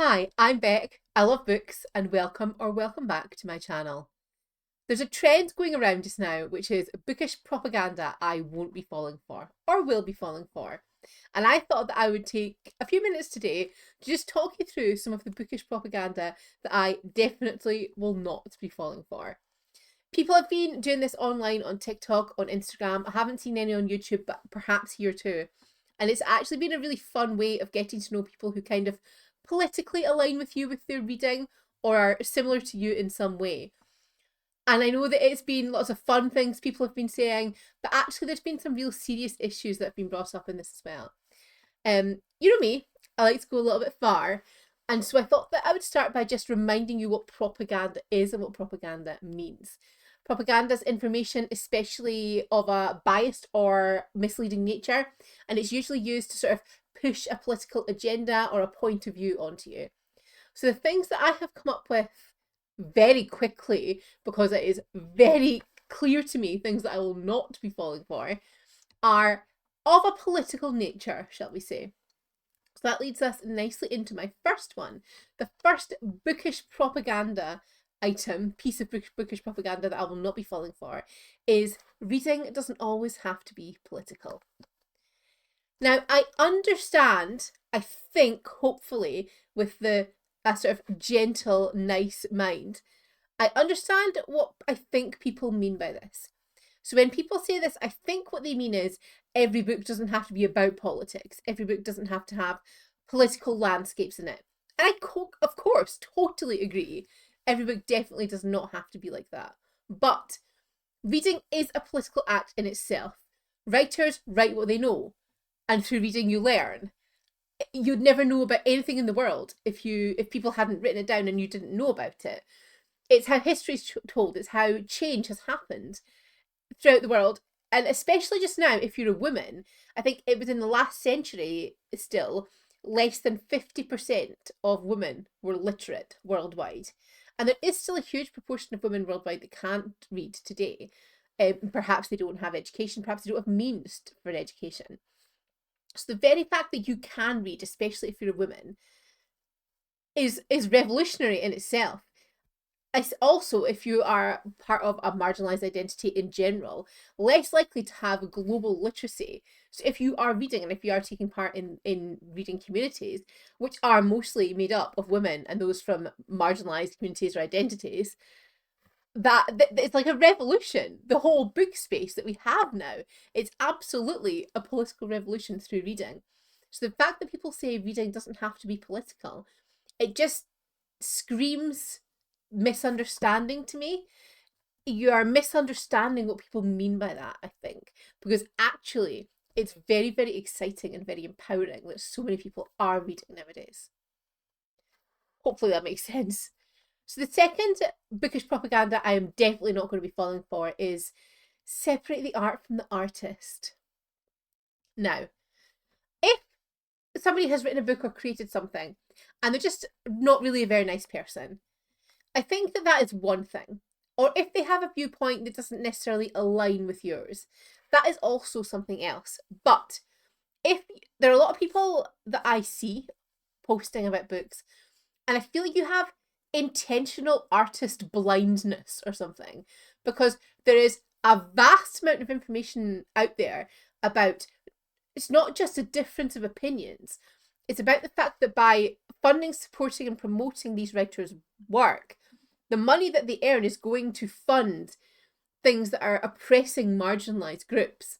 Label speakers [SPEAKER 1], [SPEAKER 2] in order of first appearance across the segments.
[SPEAKER 1] Hi, I'm Beck. I love books and welcome back to my channel. There's a trend going around just now which is bookish propaganda I won't be falling for or will be falling for. And I thought that I would take a few minutes today to just talk you through some of the bookish propaganda that I definitely will not be falling for. People have been doing this online on TikTok, on Instagram. I haven't seen any on YouTube, but perhaps here too. And it's actually been a really fun way of getting to know people who kind of politically align with you with their reading or are similar to you in some way. And I know that it's been lots of fun things people have been saying, but actually there's been some real serious issues that have been brought up in this as well. You know me, I like to go a little bit far. And so I thought that I would start by just reminding you what propaganda is and what propaganda means. Propaganda is information, especially of a biased or misleading nature, and it's usually used to sort of push a political agenda or a point of view onto you. So the things that I have come up with very quickly, because it is very clear to me things that I will not be falling for, are of a political nature, shall we say. So that leads us nicely into my first one. The first bookish propaganda piece of bookish propaganda that I will not be falling for, is reading doesn't always have to be political. Now, I understand, I think, hopefully, with a sort of gentle, nice mind, I understand what I think people mean by this. So when people say this, I think what they mean is every book doesn't have to be about politics. Every book doesn't have to have political landscapes in it. And I, of course, totally agree. Every book definitely does not have to be like that. But reading is a political act in itself. Writers write what they know, and through reading you learn. You'd never know about anything in the world if people hadn't written it down and you didn't know about it. It's how history's told. It's how change has happened throughout the world, and especially just now, if you're a woman. I think it was in the last century still, less than 50% of women were literate worldwide. And there is still a huge proportion of women worldwide that can't read today. Perhaps they don't have education, perhaps they don't have means for education. So the very fact that you can read, especially if you're a woman, is revolutionary in itself. Also, if you are part of a marginalised identity in general, less likely to have global literacy. So if you are reading and if you are taking part in reading communities, which are mostly made up of women and those from marginalised communities or identities, that it's like a revolution. The whole book space that we have now, it's absolutely a political revolution through reading. So the fact that people say reading doesn't have to be political, it just screams misunderstanding to me. You are misunderstanding what people mean by that, I think, because actually it's very, very exciting and very empowering that so many people are reading nowadays. Hopefully that makes sense. So the second bookish propaganda I am definitely not going to be falling for is separate the art from the artist. Now, if somebody has written a book or created something and they're just not really a very nice person, I think that is one thing. Or if they have a viewpoint that doesn't necessarily align with yours, that is also something else. But if there are a lot of people that I see posting about books, and I feel like you have intentional artist blindness or something, because there is a vast amount of information out there about, it's not just a difference of opinions, it's about the fact that by funding, supporting and promoting these writers' work, the money that they earn is going to fund things that are oppressing marginalised groups.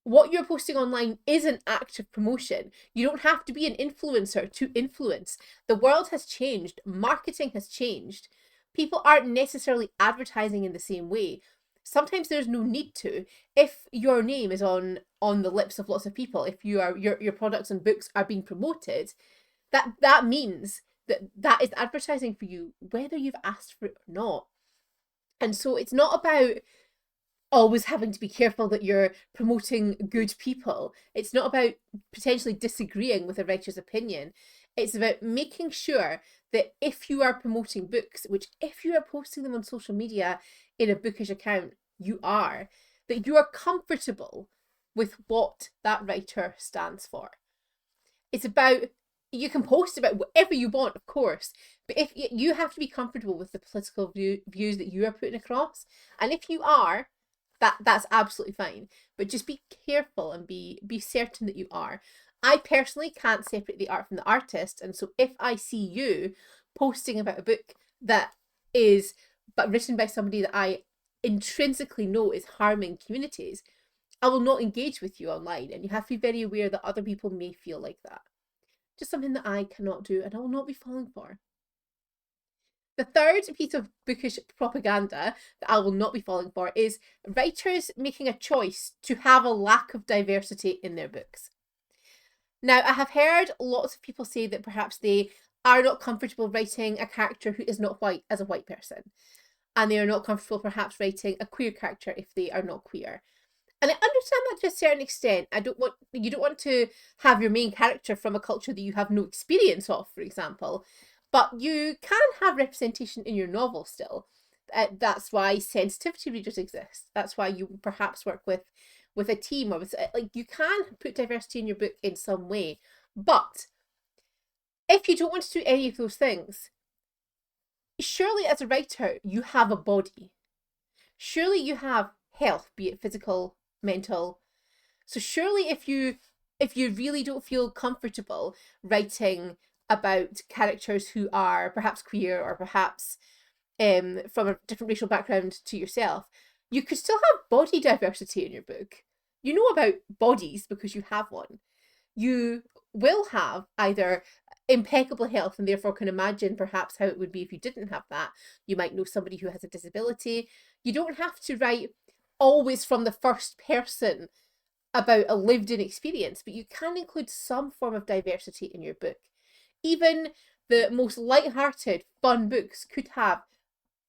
[SPEAKER 1] What you're posting online is an act of promotion. You don't have to be an influencer to influence. The world has changed. Marketing has changed. People aren't necessarily advertising in the same way. Sometimes there's no need to. If your name is on the lips of lots of people, if your products and books are being promoted, that means that is advertising for you, whether you've asked for it or not. And so it's not about always having to be careful that you're promoting good people. It's not about potentially disagreeing with a writer's opinion. It's about making sure that if you are promoting books, which if you are posting them on social media in a bookish account, you are, that you are comfortable with what that writer stands for. It's about you can post about whatever you want, of course, but if you have to be comfortable with the political views that you are putting across, and if you are, that's absolutely fine. But just be careful and be certain that you are. I personally can't separate the art from the artist, and so if I see you posting about a book that is but written by somebody that I intrinsically know is harming communities, I will not engage with you online, and you have to be very aware that other people may feel like that. Just something that I cannot do and I will not be falling for. The third piece of bookish propaganda that I will not be falling for is writers making a choice to have a lack of diversity in their books. Now, I have heard lots of people say that perhaps they are not comfortable writing a character who is not white as a white person, and they are not comfortable perhaps writing a queer character if they are not queer. And I understand that to a certain extent. You don't want to have your main character from a culture that you have no experience of, for example, but you can have representation in your novel still. That's why sensitivity readers exist. That's why you perhaps work with a team, or with, like, you can put diversity in your book in some way. But if you don't want to do any of those things, surely as a writer you have a body. Surely you have health, be it physical, mental. So surely if you really don't feel comfortable writing about characters who are perhaps queer or perhaps from a different racial background to yourself, you could still have body diversity in your book. You know about bodies because you have one. You will have either impeccable health and therefore can imagine perhaps how it would be if you didn't have that. You might know somebody who has a disability. You don't have to write always from the first person about a lived-in experience, but you can include some form of diversity in your book. Even the most light-hearted, fun books could have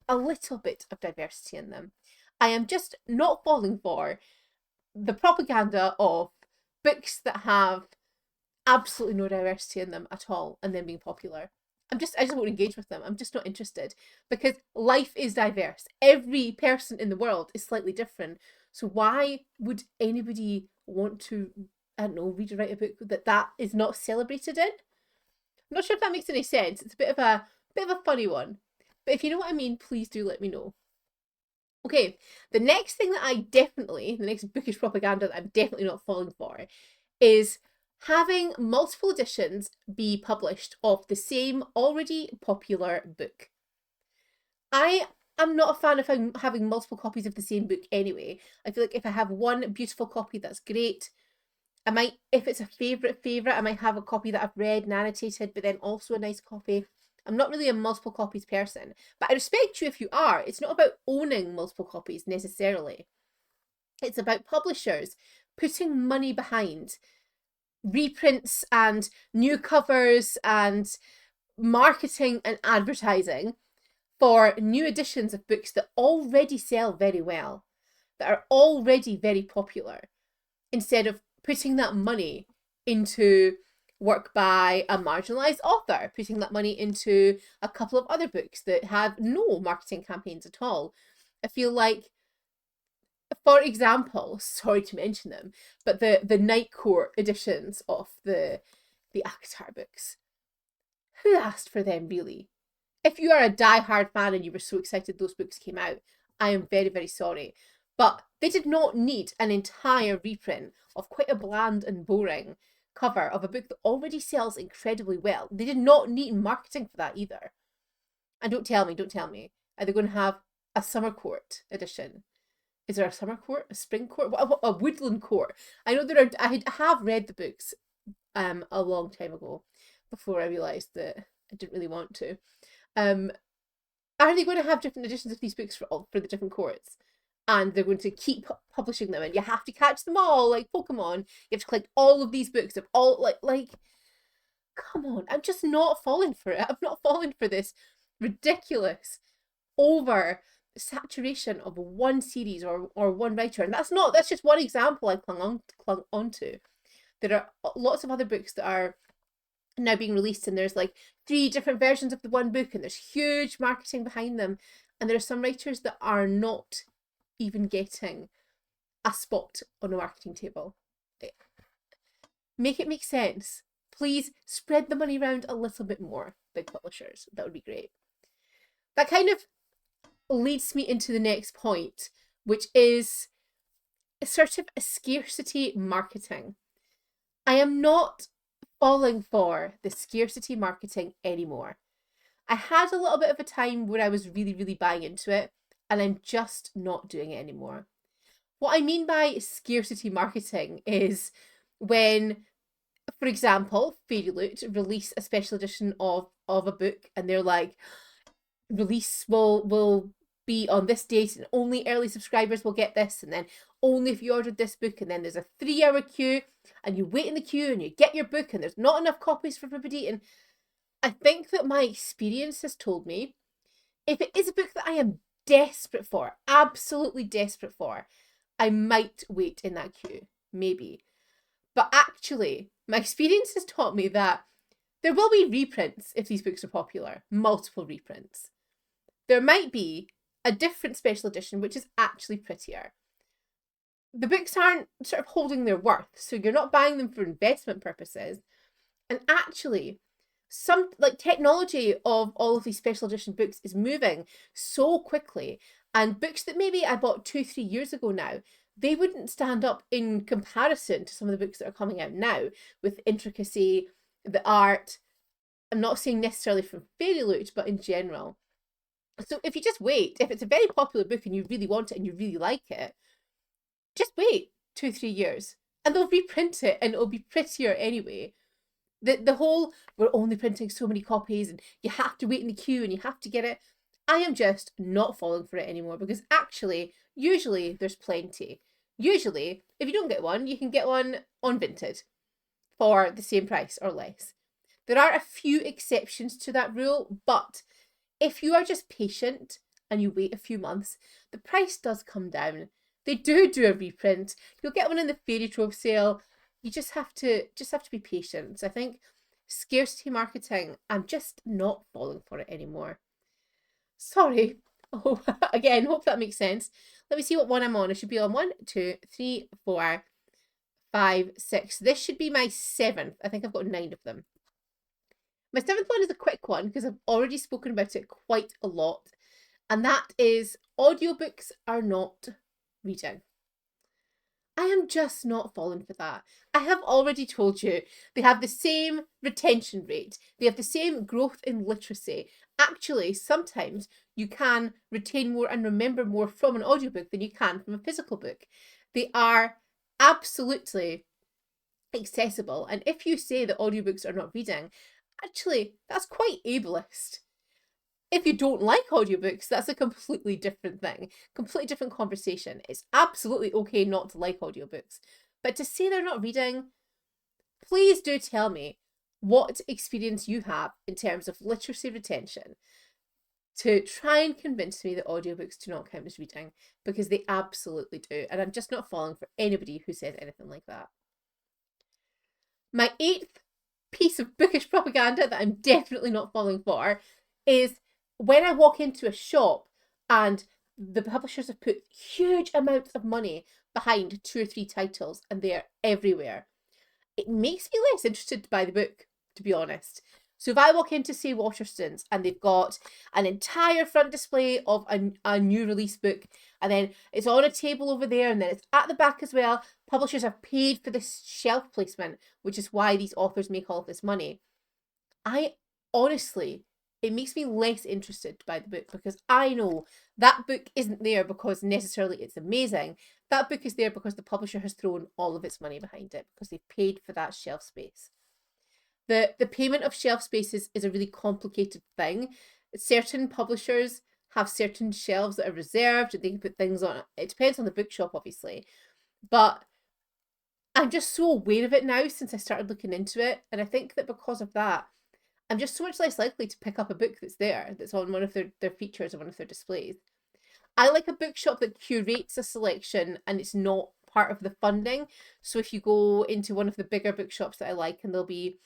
[SPEAKER 1] a little bit of diversity in them. I am just not falling for the propaganda of books that have absolutely no diversity in them at all and then being popular. I just won't engage with them. I'm just not interested, because life is diverse. Every person in the world is slightly different. So why would anybody want to, I don't know, read or write a book that is not celebrated in? I'm not sure if that makes any sense. It's a bit of a funny one. But if you know what I mean, please do let me know. Okay, the next thing that the next bookish propaganda that I'm definitely not falling for is having multiple editions be published of the same already popular book. I am not a fan of having multiple copies of the same book anyway. I feel like if I have one beautiful copy, that's great. I might, if it's a favourite, I might have a copy that I've read and annotated, but then also a nice copy. I'm not really a multiple copies person, but I respect you if you are. It's not about owning multiple copies necessarily. It's about publishers putting money behind reprints and new covers and marketing and advertising for new editions of books that already sell very well, that are already very popular, instead of putting that money into work by a marginalised author, putting that money into a couple of other books that have no marketing campaigns at all. I feel like, for example, sorry to mention them, but the Night Court editions of the ACOTAR books, who asked for them really? If you are a die-hard fan and you were so excited those books came out, I am very, very sorry. But they did not need an entire reprint of quite a bland and boring cover of a book that already sells incredibly well. They did not need marketing for that either. And don't tell me, are they going to have a summer court edition? Is there a summer court, a spring court, a woodland court? I know I have read the books a long time ago before I realised that I didn't really want to. Are they going to have different editions of these books for the different courts? And they're going to keep publishing them, and you have to catch them all like Pokemon. You have to collect all of these books of all like come on. I'm just not falling for it. I'm not falling for this ridiculous over saturation of one series or one writer. And that's just one example I clung on to. There are lots of other books that are now being released, and there's like 3 different versions of the one book, and there's huge marketing behind them, and there are some writers that are not even getting a spot on a marketing table. Make it make sense, Please spread the money around a little bit more, big publishers. That would be great. That kind of leads me into the next point, which is a sort of a scarcity marketing. I am not falling for the scarcity marketing anymore. I had a little bit of a time where I was really, really buying into it, and I'm just not doing it anymore. What I mean by scarcity marketing is when, for example, Fairy Loot release a special edition of a book, and they're like, release will be on this date and only early subscribers will get this, and then only if you ordered this book, and then there's a 3-hour queue, and you wait in the queue and you get your book and there's not enough copies for everybody. And I think that my experience has told me, if it is a book that I am desperate for, absolutely desperate for, I might wait in that queue, maybe. But actually, my experience has taught me that there will be reprints if these books are popular, multiple reprints. There might be a different special edition which is actually prettier. The books aren't sort of holding their worth, so you're not buying them for investment purposes. And actually, some technology of all of these special edition books is moving so quickly, and books that maybe I bought 2-3 years ago now, they wouldn't stand up in comparison to some of the books that are coming out now with intricacy, the art. I'm not saying necessarily from Fairy Loot, but in general. So if you just wait, if it's a very popular book and you really want it and you really like it, just wait 2-3 years and they'll reprint it and it'll be prettier anyway. The whole, we're only printing so many copies and you have to wait in the queue and you have to get it. I am just not falling for it anymore, because actually, usually there's plenty. Usually, if you don't get one, you can get one on Vinted for the same price or less. There are a few exceptions to that rule, but if you are just patient and you wait a few months, the price does come down. They do a reprint. You'll get one in the Fairy Trove sale. You just have to be patient. So I think scarcity marketing, I'm just not falling for it anymore. Sorry. Oh, again, hope that makes sense. Let me see what one I'm on. I should be on 1, 2, 3, 4, 5, 6. This should be my 7th. I think I've got 9 of them. My 7th one is a quick one because I've already spoken about it quite a lot. And that is, audiobooks are not reading. I am just not falling for that. I have already told you, they have the same retention rate. They have the same growth in literacy. Actually, sometimes you can retain more and remember more from an audiobook than you can from a physical book. They are absolutely accessible. And if you say that audiobooks are not reading, actually, that's quite ableist. If you don't like audiobooks, that's a completely different thing, completely different conversation. It's absolutely okay not to like audiobooks. But to say they're not reading, please do tell me what experience you have in terms of literacy retention to try and convince me that audiobooks do not count as reading, because they absolutely do. And I'm just not falling for anybody who says anything like that. My 8th piece of bookish propaganda that I'm definitely not falling for is when I walk into a shop and the publishers have put huge amounts of money behind 2 or 3 titles and they're everywhere. It makes me less interested by the book, to be honest. So if I walk into, say, Waterstones and they've got an entire front display of a new release book, and then it's on a table over there, and then it's at the back as well, publishers have paid for this shelf placement, which is why these authors make all of this money. It makes me less interested by the book, because I know that book isn't there because necessarily it's amazing. That book is there because the publisher has thrown all of its money behind it, because they've paid for that shelf space. The payment of shelf spaces is a really complicated thing. Certain publishers have certain shelves that are reserved and they can put things on. It depends on the bookshop, obviously. But I'm just so aware of it now since I started looking into it. And I think that because of that, I'm just so much less likely to pick up a book that's there, that's on one of their features or one of their displays. I like a bookshop that curates a selection and it's not part of the funding. So if you go into one of the bigger bookshops that I like, and there'll be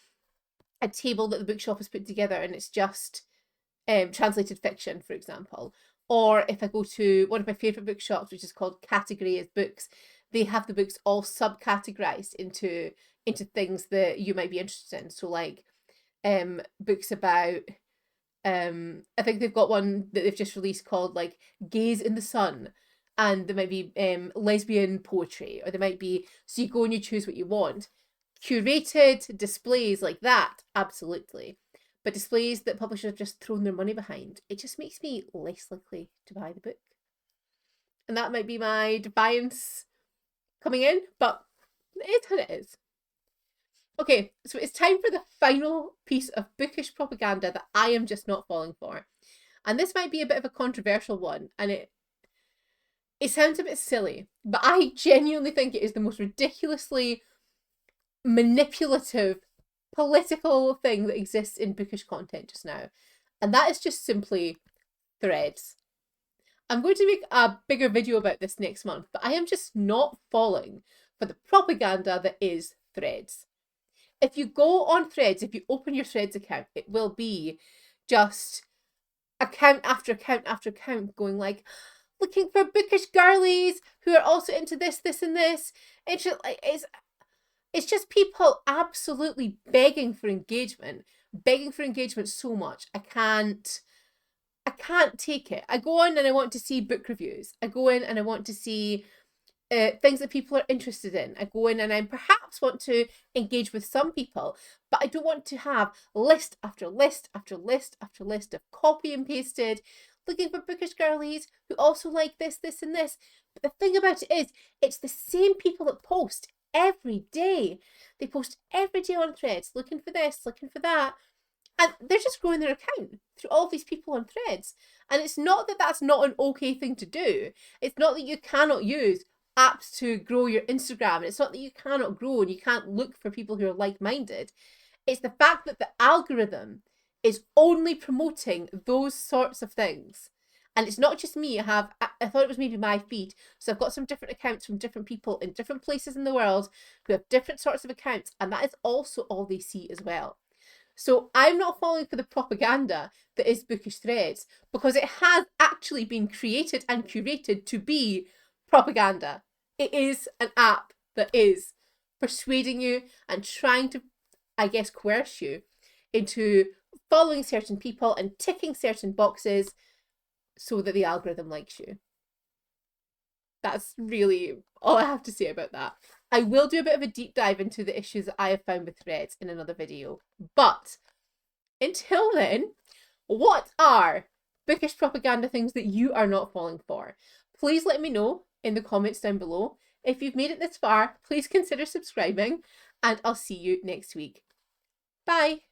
[SPEAKER 1] a table that the bookshop has put together and it's just translated fiction, for example. Or if I go to one of my favourite bookshops, which is called Category as Books, they have the books all subcategorized into into things that you might be interested in. So like books about I think they've got one that they've just released called like Gaze in the Sun, and there might be lesbian poetry, or there might be, so you go and you choose what you want. Curated displays like that, absolutely. But displays that publishers have just thrown their money behind, it just makes me less likely to buy the book. And that might be my defiance coming in, but it is what it is. Okay, so it's time for the final piece of bookish propaganda that I am just not falling for. And this might be a bit of a controversial one, and it sounds a bit silly, but I genuinely think it is the most ridiculously manipulative political thing that exists in bookish content just now. And that is just simply threads. I'm going to make a bigger video about this next month, but I am just not falling for the propaganda that is threads. If you go on threads, if you open your threads account, it will be just account after account after account going like, looking for bookish girlies who are also into this, this, and this. It's just like, it's just people absolutely begging for engagement so much. I can't take it. I go on and I want to see book reviews. I go in and I want to see things that people are interested in. I go in and I perhaps want to engage with some people, but I don't want to have list after list after list after list of copy and pasted, looking for bookish girlies who also like this, this, and this. But the thing about it is, it's the same people that post every day. They post every day on threads, looking for this, looking for that. And they're just growing their account through all these people on threads. And it's not that that's not an okay thing to do. It's not that you cannot use apps to grow your Instagram. It's not that you cannot grow and you can't look for people who are like-minded. It's the fact that the algorithm is only promoting those sorts of things. And it's not just me. I thought it was maybe my feed. So I've got some different accounts from different people in different places in the world who have different sorts of accounts. And that is also all they see as well. So I'm not falling for the propaganda that is bookish threads, because it has actually been created and curated to be propaganda. It is an app that is persuading you and trying to, I guess, coerce you into following certain people and ticking certain boxes so that the algorithm likes you. That's really all I have to say about that. I will do a bit of a deep dive into the issues that I have found with threads in another video. But until then, what are bookish propaganda things that you are not falling for? Please let me know in the comments down below. If you've made it this far, please consider subscribing, and I'll see you next week. Bye!